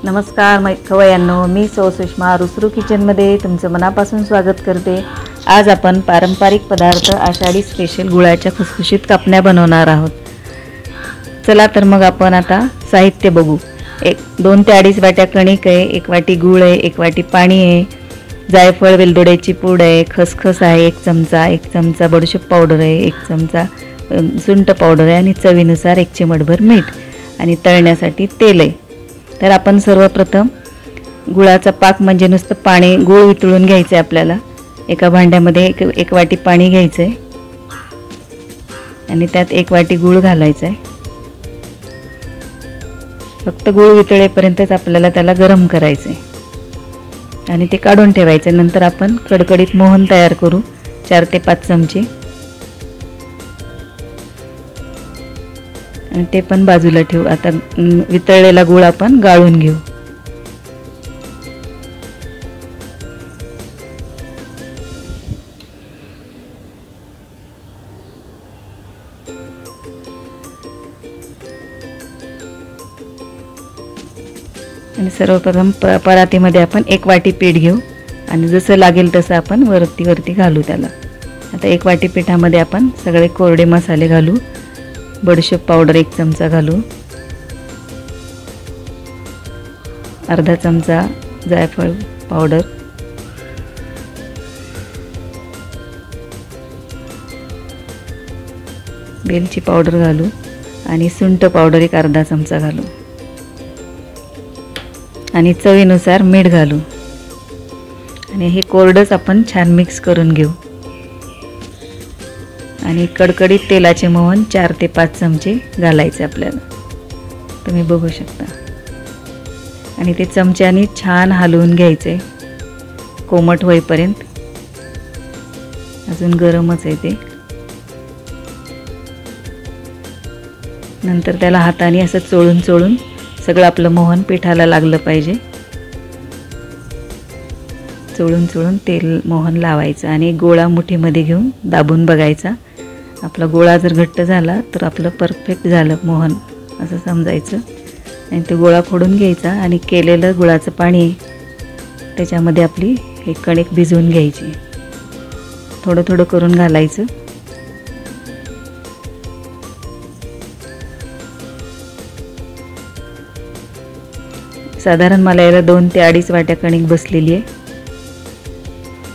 नमस्कार खवय्यांनो, मी सुषमा रुसरू किचनमध्ये तुमचं मनापासून स्वागत करते। आज आपण पारंपरिक पदार्थ आषाढी स्पेशल गुळाच्या खुसखुशीत कापण्या बनवणार आहोत। चला तर मग आपण आता साहित्य बघू। 2 ते 2.5 वाट्या कणिक आहे, 1 वाटी गूळ आहे, 1 वाटी पाणी आहे, जायफळ वेलदोड्याची पूड आहे, खसखस आहे 1 चमचा, 1 चमचा बडीशेप पावडर आहे, 1 चमचा सुंठ पावडर आहे आणि चवीनुसार 1 चिमटभर मीठ आणि तळण्यासाठी तेल आहे। तर आपण सर्वप्रथम गुळाचा पाक म्हणजे नुसतं पाणी गूळ वितळून घ्यायचं आहे। आपल्याला एका भांड्यामध्ये एक वाटी पाणी घ्यायचं आहे आणि त्यात 1 वाटी गूळ घालायचा आहे। फक्त गूळ वितळेपर्यंतच आपल्याला त्याला गरम करायचं आहे आणि ते काढून ठेवायचं। नंतर आपण कडकडीत मोहन तयार करू 4 ते 5 चमचे आणि ते पण बाजूला ठेवू। आता वितळलेला गूळ आपण गाळून घेऊ। आणि सर्वप्रथम परातीमध्ये आपण 1 वाटी पीठ घेऊ आणि जसं लागेल तसं आपण वरती घालू त्याला। आता 1 वाटी पिठामध्ये आपण सगळे कोरडे मसाले घालू। बडीशेप पावडर 1 चमचा घालू, अर्धा चमचा जायफळ पावडर, वेलची पावडर घालू आणि सुंठ पावडर 1 अर्धा चमचा घालू आणि चवीनुसार मीठ घालू आणि हे कोरडंच आपण छान मिक्स करून घेऊ। आणि कडकडीत तेलाचे मोहन 4 ते 5 चमचे घालायचे आपल्याला, तुम्ही बघू शकता। आणि ते चमच्याने छान हलवून घ्यायचे कोमट होईपर्यंत। अजून गरमच आहे ते। नंतर त्याला हाताने असं चोळून सगळं आपलं मोहन पिठाला लागलं पाहिजे। चोळून तेल मोहन लावायचं आणि गोळा मुठीमध्ये घेऊन दाबून बघायचा। आपला गोळा जर घट्ट झाला तर आपलं परफेक्ट झालं मोहन असं समजायचं। आणि तो गोळा फोडून घ्यायचा आणि केलेलं गुळाचं पाणी त्याच्यामध्ये आपली हे कणिक भिजवून घ्यायची। थोडं करून घालायचं। साधारण मला याला 2 ते 2.5 वाट्या कणिक बसलेली आहे।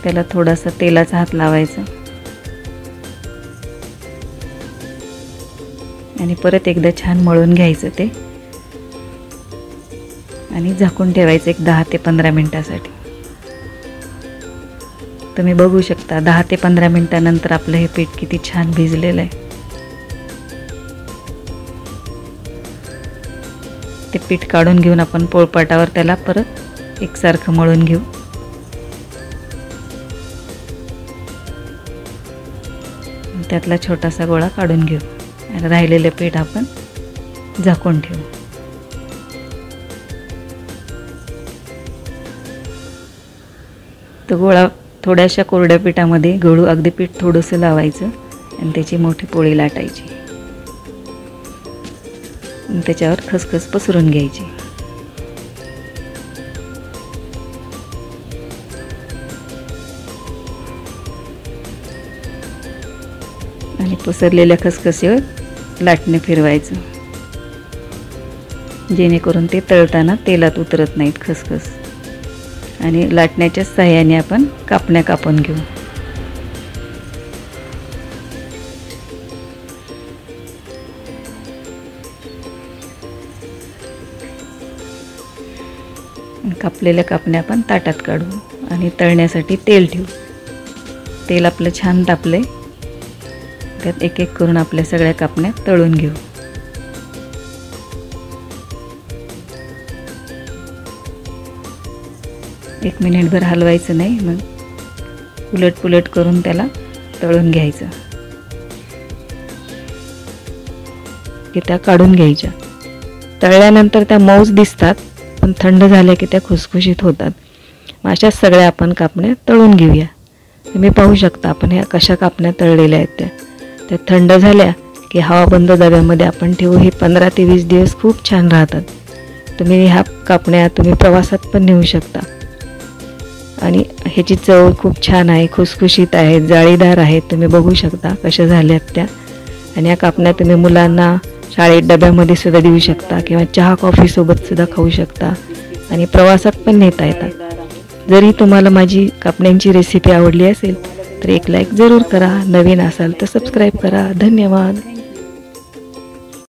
त्याला थोडासा तेलाचा हात लावायचा आणि परत एकदा छान मळून घ्यायचं ते आणि झाकून ठेवायचं 10 ते 15 मिनिटासाठी। तुम्ही बघू शकता 10 ते 15 मिनिटानंतर आपलं हे पीठ किती छान भिजलेलं आहे। ते पीठ काढून घेऊन आपण पोळपाटावर त्याला परत एकसारखं मळून घेऊ। त्यातला छोटासा गोळा काढून घेऊ आणि राहिलेले पीठ आपण झाकून ठेवू। तो गोळा थोड्याशा कोरड्या पिठामध्ये गळू अगदी पीठ थोडंसं लावायचं आणि त्याची मोठी पोळी लाटायची आणि त्याच्यावर खसखस पसरून घ्यायची। आणि पसरलेल्या खसखसीवर लाटणे फिरवायचं जेणेकरून ते तळताना तेलात उतरत नाहीत खसखस। आणि लाटण्याच्या सहाय्याने आपण कापण्या कापून घेऊ। कापलेल्या कापण्या आपण ताटात काढू आणि तळण्यासाठी तेल ठेवू। तेल आपलं छान तापले, त्यात एक करून आपल्या सगळ्या कापण्या तळून घेऊ। एक मिनिटभर हलवायचं नाही, मग उलटपुलट करून त्याला तळून घ्यायचं की त्या काढून घ्यायच्या। तळल्यानंतर त्या मऊच दिसतात, पण थंड झाल्या की त्या खुसखुशीत होतात। मग अशा सगळ्या आपण कापण्या तळून घेऊया। तुम्ही पाहू शकता आपण ह्या कशा कापण्या तळलेल्या आहेत। त्या थंड झाल्या की हवाबंद डब्यामध्ये आपण ठेवू। हे 15 ते 20 दिवस खूप छान राहतात तुम्ही ह्या कापण्या तुम्ही प्रवासात पण नेऊ शकता आणि ह्याची चव खूप छान आहे, खुसखुशीत आहे, जाळीदार आहेत. तुम्ही बघू शकता कशा झाल्यात त्या. आणि या कापण्या तुम्ही मुलांना शाळेत डब्यामध्ये सुद्धा देऊ शकता किंवा चहा कॉफीसोबत सुद्धा खाऊ शकता आणि प्रवासात पण नेता येतात. जरी तुम्हाला माझी कापण्यांची रेसिपी आवडली असेल तर एक लाईक जरूर करा. नवीन असाल तर सबस्क्राईब करा. धन्यवाद.